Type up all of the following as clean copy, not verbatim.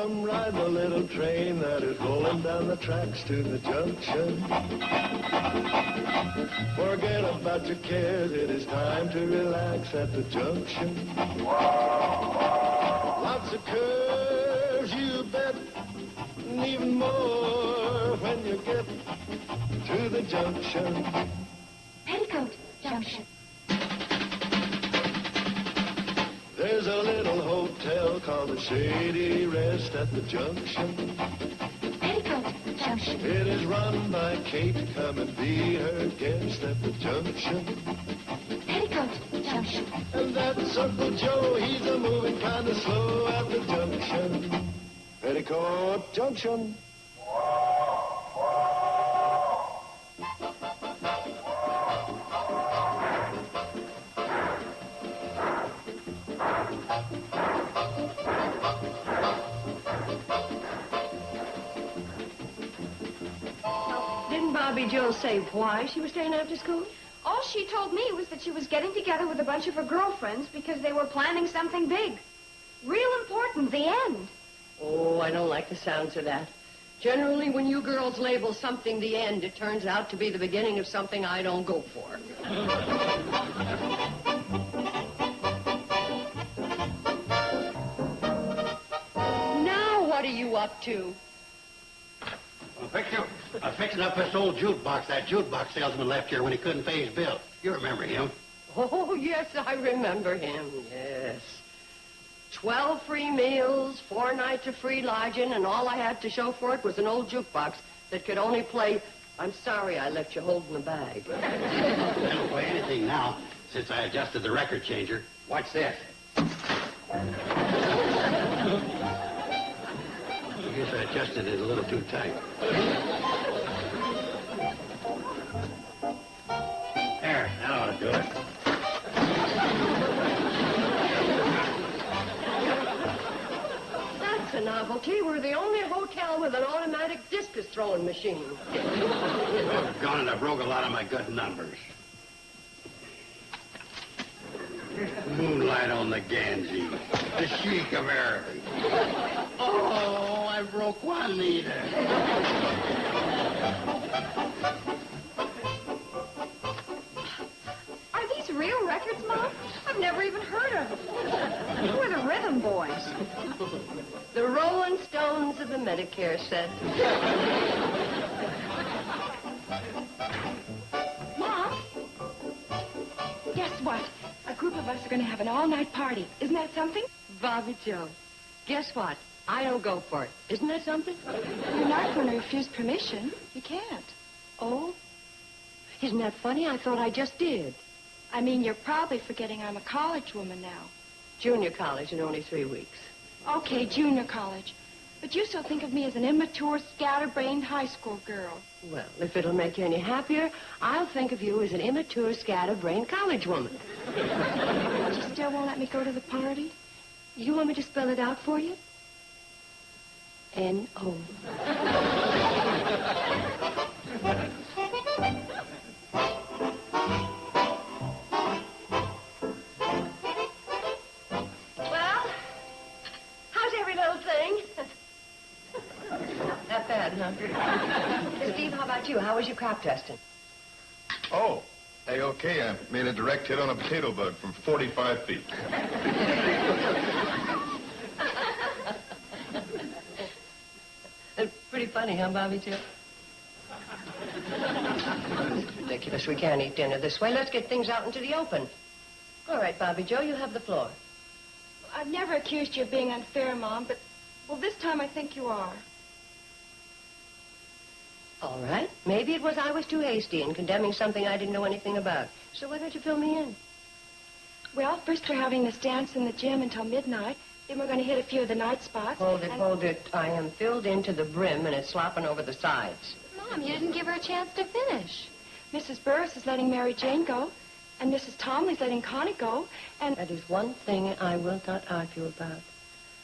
Come ride the little train that is rolling down the tracks to the junction. Forget about your cares, it is time to relax at the junction. Lots of curves, you bet, and even more when you get to the junction. Petticoat Junction. There's a little hotel called the Shady Rest at the junction. Petticoat Junction. It is run by Kate. Come and be her guest at the junction. Petticoat Junction. And that's Uncle Joe. He's a moving kind of slow at the junction. Petticoat Junction. Didn't Bobbie Jo say why she was staying after school? All she told me was that she was getting together with a bunch of her girlfriends because they were planning something big. Real important, the end. Oh, I don't like the sounds of that. Generally, when you girls label something the end, it turns out to be the beginning of something I don't go for. Now, what are you up to? I'm fixing up this old jukebox that jukebox salesman left here when he couldn't pay his bill. You remember him. Oh, yes, I remember him, yes. 12 free meals, 4 nights of free lodging, and all I had to show for it was an old jukebox that could only play, I'm sorry I left you holding the bag. I don't play anything now since I adjusted the record changer. Watch this. I guess I adjusted it a little too tight. There, that ought to do it. That's a novelty. We're the only hotel with an automatic discus throwing machine. Doggone it, I broke a lot of my good numbers. Moonlight on the Ganges, the chic of Araby. Oh, I broke Juanita. Are these real records, Mom? I've never even heard of them. Who are the Rhythm Boys? The Rolling Stones of the Medicare set. Mom? Guess what? A group of us are going to have an all-night party. Isn't that something? Bobbie Jo, guess what? I don't go for it. Isn't that something? You're not going to refuse permission. You can't. Oh? Isn't that funny? I thought I just did. I mean, you're probably forgetting I'm a college woman now. Junior college in only 3 weeks. Okay, junior college. But you still think of me as an immature, scatterbrained high school girl. Well, if it'll make you any happier, I'll think of you as an immature, scatterbrained college woman. But you still won't let me go to the party? You want me to spell it out for you? N-O. Well, how's every little thing? Not bad, huh? Steve, how about you? How was your crop dusting? Oh, A-OK. I made a direct hit on a potato bug from 45 feet. Pretty funny, huh, Bobbie Jo? It's ridiculous. We can't eat dinner this way. Let's get things out into the open. All right, Bobbie Jo, you have the floor. I've never accused you of being unfair, Mom, but, well, this time I think you are. All right. Maybe it was I was too hasty in condemning something I didn't know anything about. So why don't you fill me in? Well, first we're having this dance in the gym until midnight. Then we're going to hit a few of the night spots. Hold it. I am filled into the brim, and it's slopping over the sides. Mom, you didn't give her a chance to finish. Mrs. Burris is letting Mary Jane go, and Mrs. Tomley's letting Connie go, and... That is one thing I will not argue about.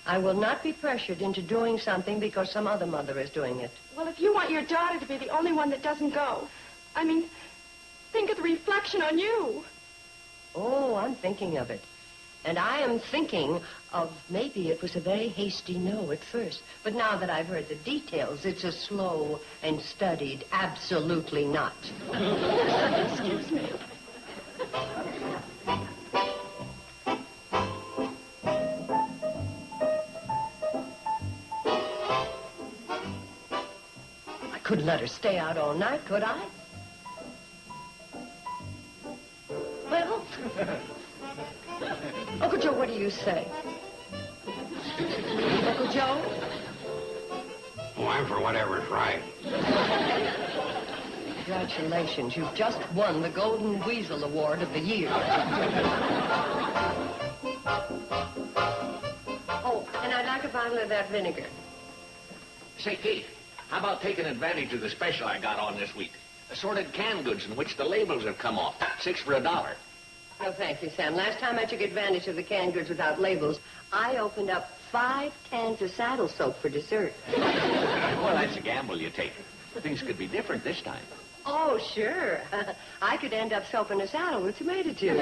I will not be pressured into doing something because some other mother is doing it. Well, if you want your daughter to be the only one that doesn't go, I mean, think of the reflection on you. Oh, I'm thinking of it. And I am thinking of maybe it was a very hasty no at first. But now that I've heard the details, it's a slow and studied absolutely not. Excuse me. I couldn't let her stay out all night, could I? Well, Uncle Joe, what do you say? Uncle Joe? Oh, I'm for whatever's right. Congratulations, you've just won the Golden Weasel Award of the year. Oh, and I'd like a bottle of that vinegar. Say, Kate, how about taking advantage of the special I got on this week? Assorted canned goods in which the labels have come off. 6 for $1. No, thank you, Sam. Last time I took advantage of the canned goods without labels, I opened up 5 cans of saddle soap for dessert. Well, that's a gamble you take. Things could be different this time. Oh, sure. I could end up soaping a saddle with tomato juice.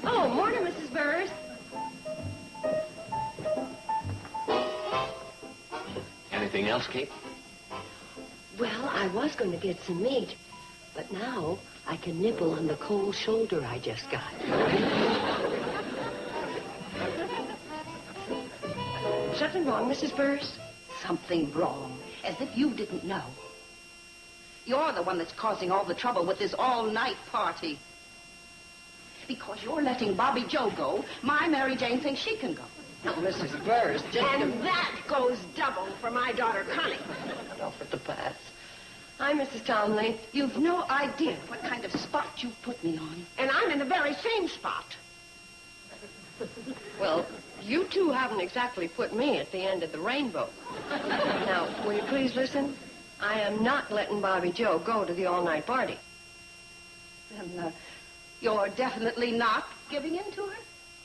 Oh, morning, Mrs. Burrs. Anything else, Kate? Well, I was going to get some meat, but now I can nibble on the cold shoulder I just got. Something wrong, Mrs. Burrs? Something wrong, as if you didn't know. You're the one that's causing all the trouble with this all-night party. Because you're letting Bobbie Jo go, my Mary Jane thinks she can go. Now, Mrs. Burrs, just And that goes double for my daughter, Connie. off at the pass. Hi, Mrs. Tomley. You've no idea what kind of spot you've put me on. And I'm in the very same spot. Well, you two haven't exactly put me at the end of the rainbow. Now, will you please listen? I am not letting Bobbie Jo go to the all-night party. Then you're definitely not giving in to her?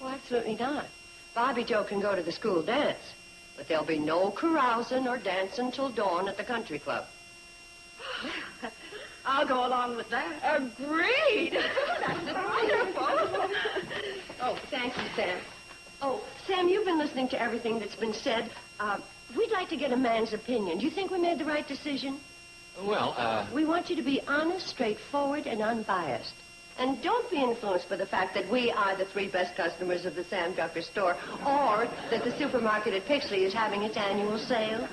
Well, absolutely not. Bobbie Jo can go to the school dance, but there'll be no carousing or dancing till dawn at the country club. I'll go along with that. Agreed. That's wonderful. Oh, thank you, Sam. Oh, Sam, you've been listening to everything that's been said. We'd like to get a man's opinion. Do you think we made the right decision? Well, We want you to be honest, straightforward, and unbiased. And don't be influenced by the fact that we are the 3 best customers of the Sam Drucker store, or that the supermarket at Pixley is having its annual sale.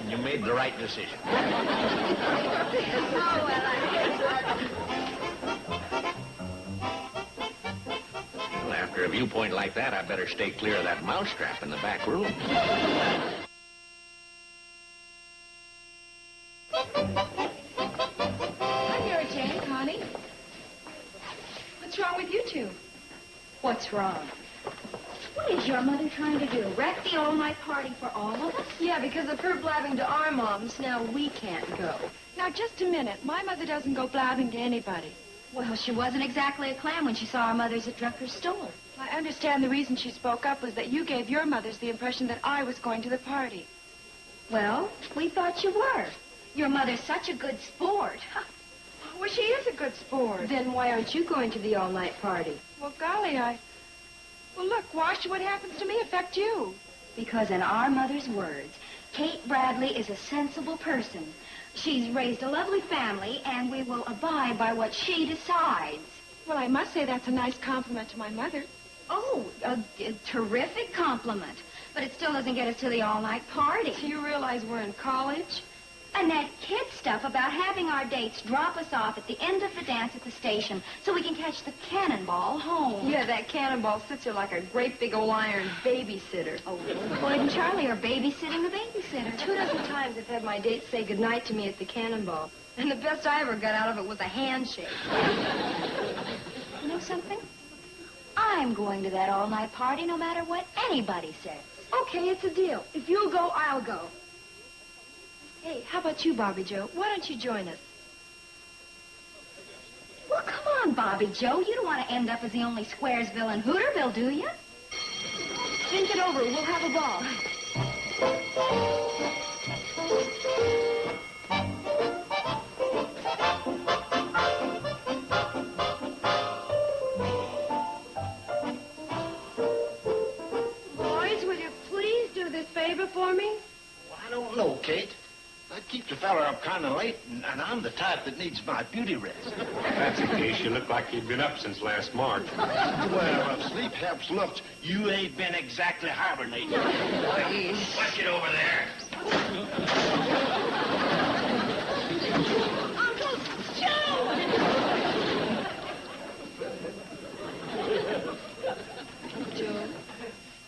you made the right decision. Well, after a viewpoint like that, I better stay clear of that mousetrap in the back room. Hi, Mary Jane, Connie. What's wrong with you two? What's wrong? What is your mother trying to do? Wreck the all-night party for all of us? Yeah, because of her blabbing to our moms, now we can't go. Now, just a minute. My mother doesn't go blabbing to anybody. Well, she wasn't exactly a clam when she saw our mothers at Drucker's store. I understand the reason she spoke up was that you gave your mothers the impression that I was going to the party. Well, we thought you were. Your mother's such a good sport. Well, she is a good sport. Then why aren't you going to the all-night party? Well, golly, Well, look, why should what happens to me affect you? Because in our mother's words, Kate Bradle is a sensible person. She's raised a lovely family, and we will abide by what she decides. Well, I must say that's a nice compliment to my mother. Oh, a terrific compliment. But it still doesn't get us to the all-night party. Do you realize we're in college? And that kid stuff about having our dates drop us off at the end of the dance at the station so we can catch the cannonball home. Yeah, that cannonball sits here like a great big old iron babysitter. Oh, Floyd and Charley are babysitting the babysitter. 2 dozen times I've had my dates say goodnight to me at the cannonball. And the best I ever got out of it was a handshake. You know something? I'm going to that all-night party no matter what anybody says. Okay, it's a deal. If you'll go, I'll go. Hey, how about you, Bobbie Jo? Why don't you join us? Well, come on, Bobbie Jo. You don't want to end up as the only Squaresville in Hooterville, do you? Think it over. We'll have a ball. Kate. That keeps the fella up kind of late, and I'm the type that needs my beauty rest. If that's the case, you look like you've been up since last March. Well, if sleep helps looks, you ain't been exactly hibernating. Please. Watch it over there. Uncle Joe! Joe,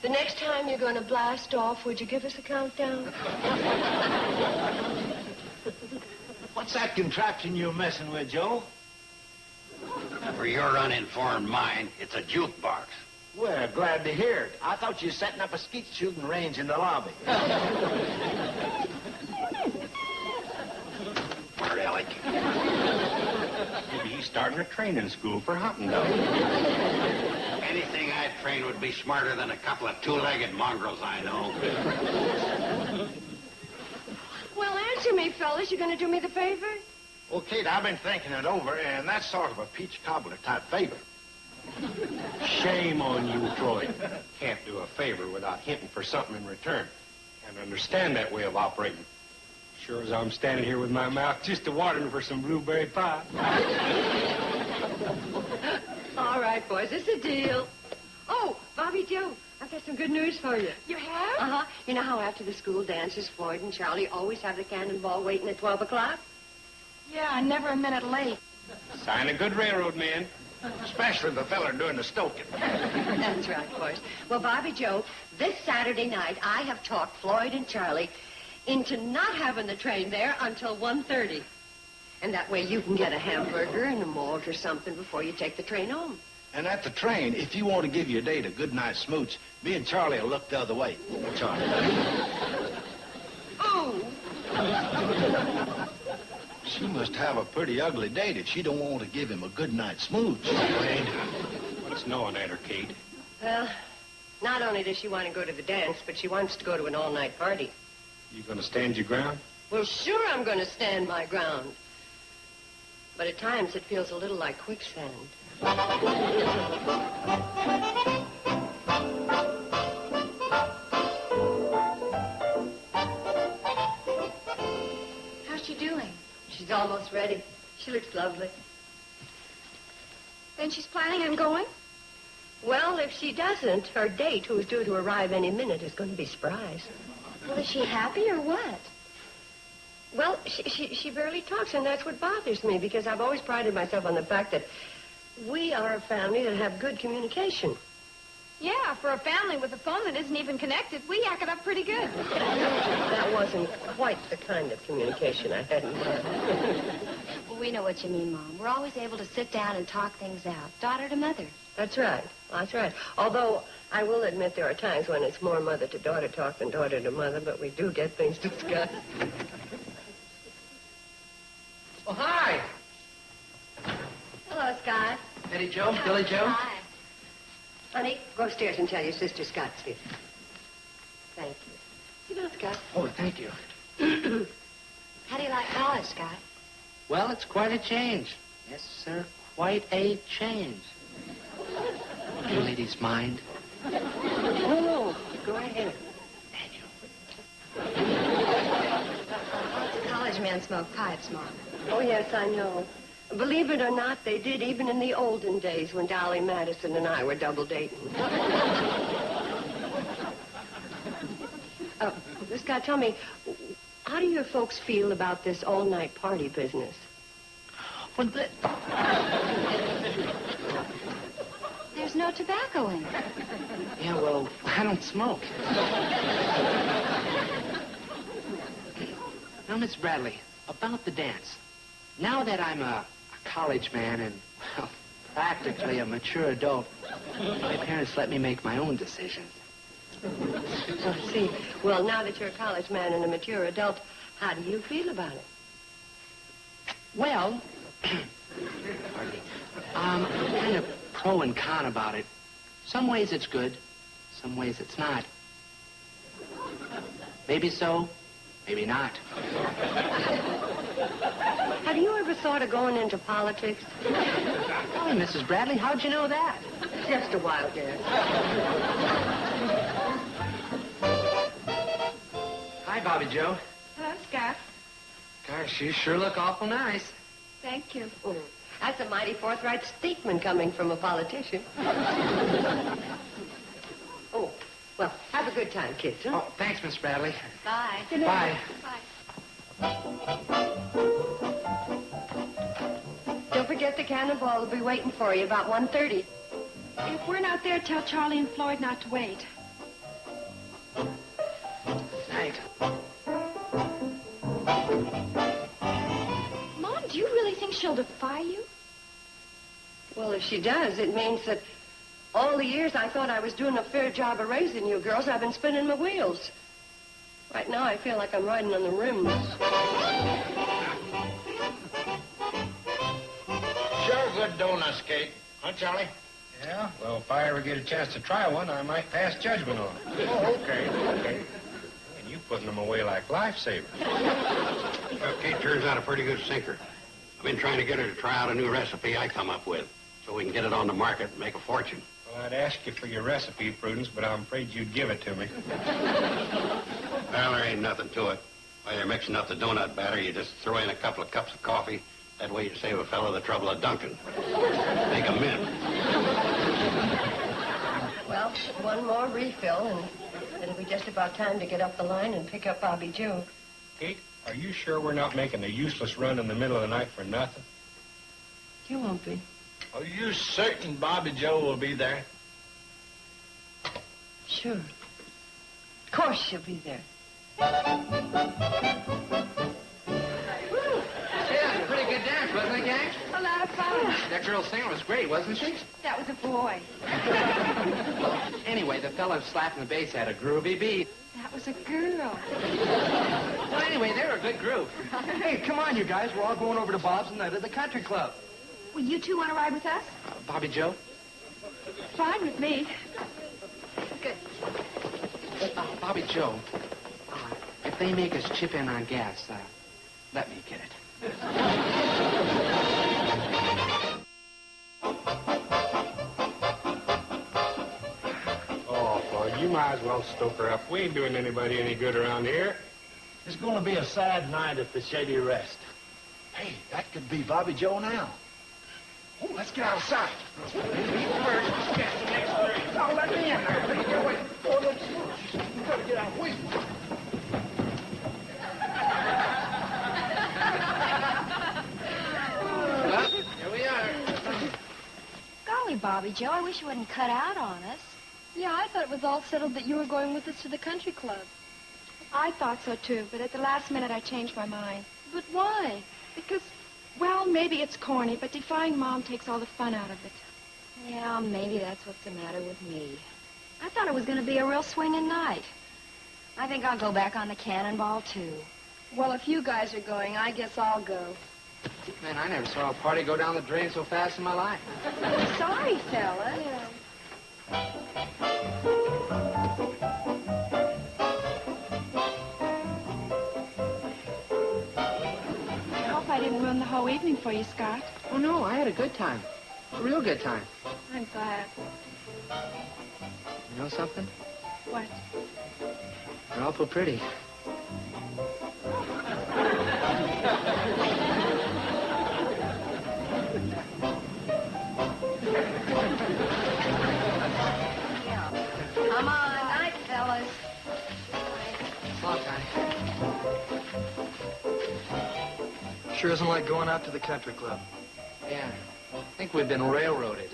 the next time you're going to blast off, would you give us a countdown? What's that contraption you're messing with, Joe? For your uninformed mind, it's a jukebox. Well, glad to hear it. I thought you were setting up a skeet shooting range in the lobby. Where'd Elliott? Maybe he's starting a training school for hunting dogs. Anything I'd train would be smarter than a couple of two-legged mongrels I know. Well, answer me, fellas. You going to do me the favor? Well, Kate, I've been thinking it over, and that's sort of a peach cobbler type favor. Shame on you, Floyd. Can't do a favor without hinting for something in return. Can't understand that way of operating. Sure as I'm standing here with my mouth just a-watering for some blueberry pie. All right, boys. It's a deal. Oh, Bobbie Jo, I've got some good news for you. You have? Uh-huh. You know how after the school dances, Floyd and Charley always have the cannonball waiting at 12 o'clock? Yeah, never a minute late. Sign a good railroad man. Especially the fella doing the stoking. That's right, boys. Well, Bobbie Jo, this Saturday night, I have talked Floyd and Charley into not having the train there until 1:30. And that way you can get a hamburger and a malt or something before you take the train home. And at the train, if you want to give your date a good night smooch, me and Charlie will look the other way. Charlie. Oh! She must have a pretty ugly date if she don't want to give him a good night smooch. Wade, what's knowing at her, Kate? Well, not only does she want to go to the dance, but she wants to go to an all-night party. You gonna stand your ground? Well, sure I'm going to stand my ground. But at times it feels a little like quicksand. How's she doing? She's almost ready. She looks lovely. Then she's planning on going? Well, if she doesn't, her date, who is due to arrive any minute, is going to be surprised. Well, is she happy or what? Well, she barely talks, and that's what bothers me, because I've always prided myself on the fact that we are a family that have good communication. Yeah, for a family with a phone that isn't even connected, we yak it up pretty good. That wasn't quite the kind of communication I had in mind. Well, we know what you mean, Mom. We're always able to sit down and talk things out, daughter to mother. That's right. That's right. Although I will admit there are times when it's more mother to daughter talk than daughter to mother, but we do get things discussed. Oh, hi. Hello, Scott. Betty Jo, Billie Jo. Hi. Honey, go upstairs and tell your sister Scott's here. Thank you. You know, Scott. Oh, thank you. How do you like college, Scott? Well, it's quite a change. Yes, sir, quite a change. Would you ladies mind? Oh, go ahead. Thank you. Lots of college men smoke pipes, Mom. Oh, yes, I know. Believe it or not, they did even in the olden days when Dolly Madison and I were double dating. Scott, tell me, how do your folks feel about this all-night party business? Well, There's no tobacco in it. yeah, well, I don't smoke. Now, Miss Bradley, about the dance. Now that I'm a college man and, well, practically a mature adult, my parents let me make my own decisions. Oh, see. Well, now that you're a college man and a mature adult, how do you feel about it? Well, pardon me, kind of pro and con about it. Some ways it's good, some ways it's not. Maybe so, maybe not. Have you ever thought of going into politics? Oh, Mrs. Bradley, how'd you know that? Just a wild guess. Hi, Bobbie Jo. Huh? Scott. Gosh, you sure look awful nice. Thank you. That's a mighty forthright statement coming from a politician. Oh, well, have a good time, kids. Huh? Oh, thanks, Miss Bradley. Bye. Good night. Bye. Don't forget the cannonball will be waiting for you about 1:30. If we're not there, tell Charley and Floyd not to wait. Night. Mom, do you really think she'll defy you? Well, if she does, it means that all the years I thought I was doing a fair job of raising you girls, I've been spinning my wheels. Right now, I feel like I'm riding on the rims. Sure good donuts, Kate. Huh, Charlie? Yeah? Well, if I ever get a chance to try one, I might pass judgment on it. Oh, okay. And you putting them away like lifesavers. Well, Kate turns out a pretty good sinker. I've been trying to get her to try out a new recipe I come up with so we can get it on the market and make a fortune. Well, I'd ask you for your recipe, Prudence, but I'm afraid you'd give it to me. Well, there ain't nothing to it. While you're mixing up the donut batter, you just throw in a couple of cups of coffee. That way you save a fellow the trouble of dunking. Make a mint. Well, one more refill, and it'll be just about time to get up the line and pick up Bobbie Jo. Kate, are you sure we're not making a useless run in the middle of the night for nothing? You won't be. Are you certain Bobbie Jo will be there? Sure. Of course she'll be there. Yeah, pretty good dance, wasn't it, gang? A lot of fun. That girl singer was great, wasn't she? That was a boy. Anyway, the fella slapping the bass had a groovy beat. That was a girl. Well, anyway, they're a good group. Hey, come on, you guys. We're all going over to Bob's tonight at the country club. Well, you two want to ride with us? Bobbie Jo? Fine with me. Good. Bobbie Jo, if they make us chip in on gas, let me get it. Oh, Floyd, you might as well stoke her up. We ain't doing anybody any good around here. It's going to be a sad night at the Shady Rest. Hey, that could be Bobbie Jo now. Oh, let's get outside. Oh, let me in there. Let me get away. Oh, look, you better get out. Wait. Well, here we are. Golly, Bobbie Jo, I wish you wouldn't cut out on us. Yeah, I thought it was all settled that you were going with us to the country club. I thought so, too, but at the last minute I changed my mind. But why? Because, well, maybe it's corny, but defying Mom takes all the fun out of it. Yeah, maybe that's what's the matter with me. I thought it was going to be a real swinging night. I think I'll go back on the cannonball, too. Well, if you guys are going, I guess I'll go. Man, I never saw a party go down the drain so fast in my life. I'm sorry, fella. I hope I didn't ruin the whole evening for you, Scott. Oh, no, I had a good time. A real good time. I'm glad. You know something? What? You're awful pretty. Come on, night, fellas. Long time. Sure isn't like going out to the country club. Yeah, I think we've been railroaded.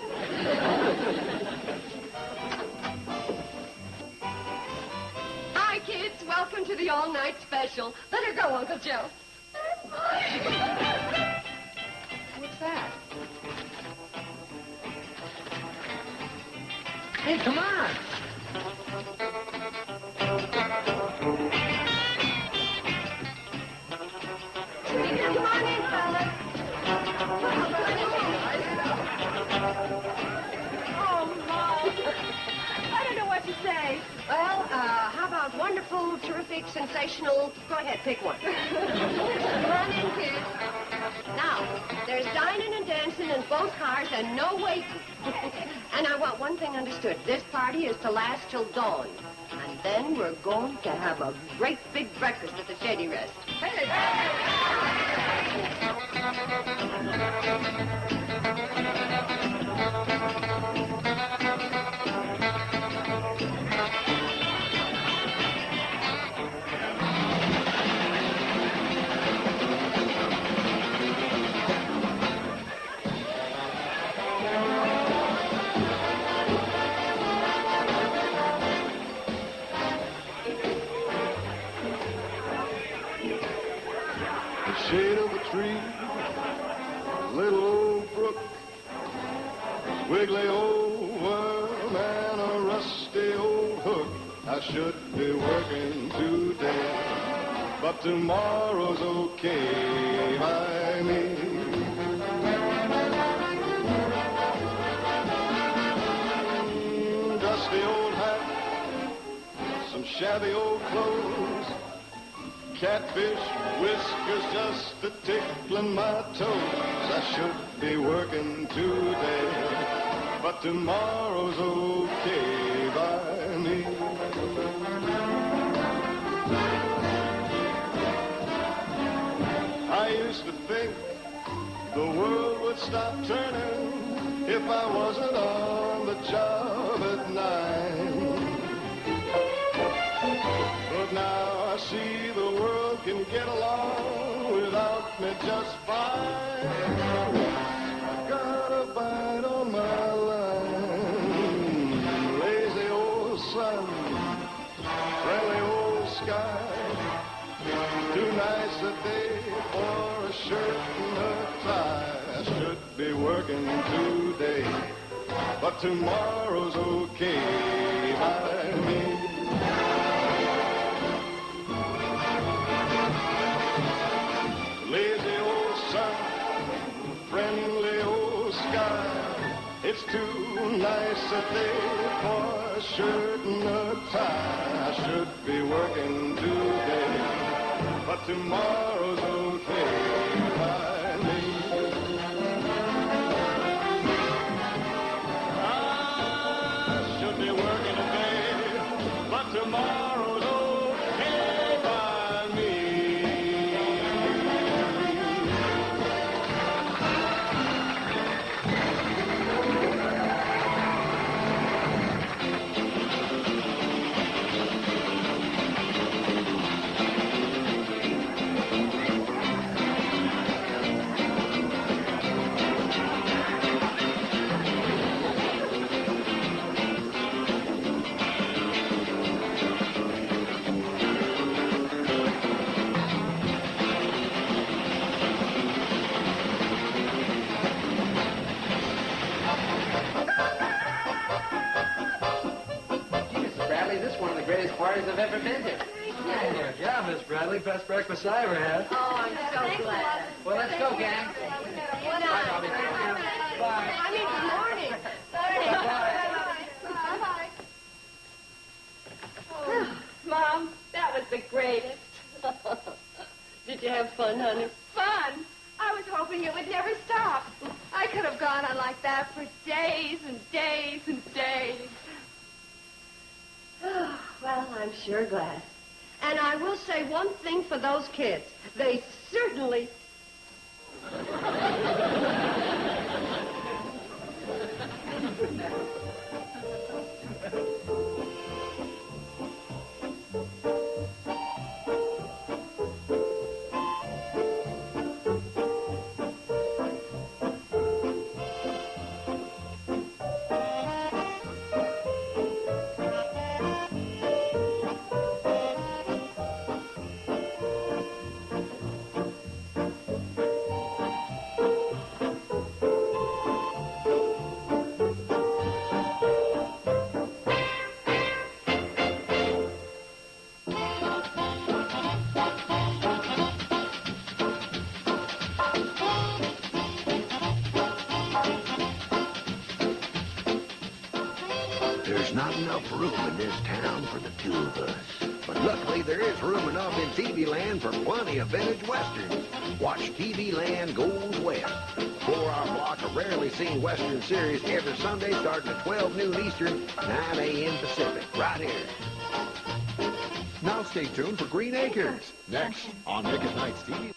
Hi, kids. Welcome to the all-night special. Let her go, Uncle Joe. What's that? Hey, come on! Come on in, fellas. Oh, Mom. I don't know what to say. Well, how about wonderful, terrific, sensational? Go ahead, pick one. Come on in, kids. Now, there's dining and dancing in both cars and no waiting. And I want one thing understood. This party is to last till dawn. And then we're going to have a great big breakfast at the Shady Rest. Hey! Shade of a tree, little old brook, wiggly old worm and a rusty old hook. I should be working today, but tomorrow's okay by me. Dusty old hat, some shabby old clothes, catfish whiskers just a tickling my toes. I should be working today, but tomorrow's okay by me. I used to think the world would stop turning if I wasn't on the job at 9. But now I see the world can get along without me just fine. I got a bite on my line. Lazy old sun, friendly old sky. Too nice a day for a shirt and a tie. I should be working today, but tomorrow's okay by me. Lazy old sun, friendly old sky. It's too nice a day for a shirt and a tie. I should be working today, but tomorrow's okay by me. I should be working today, but tomorrow's okay by me. Greatest parties I've ever been to. Yeah, Miss Bradley, best breakfast I ever had. Oh, I'm so glad. Well, let's go, gang. Bye, Bobbie. Bye. I mean, good morning. Bye-bye. Oh, Mom, that was the greatest. Did you have fun, honey? Fun? I was hoping it would never stop. I could have gone on like that for days and days and days. Oh, well, I'm sure glad. And I will say one thing for those kids. They certainly... There's not enough room in this town for the two of us. But luckily, there is room enough in TV Land for plenty of vintage westerns. Watch TV Land Goes West. 4-hour block of rarely seen western series every Sunday starting at 12 noon Eastern, 9 a.m. Pacific, right here. Now stay tuned for Green Acres. Next on Nick at Night's TV.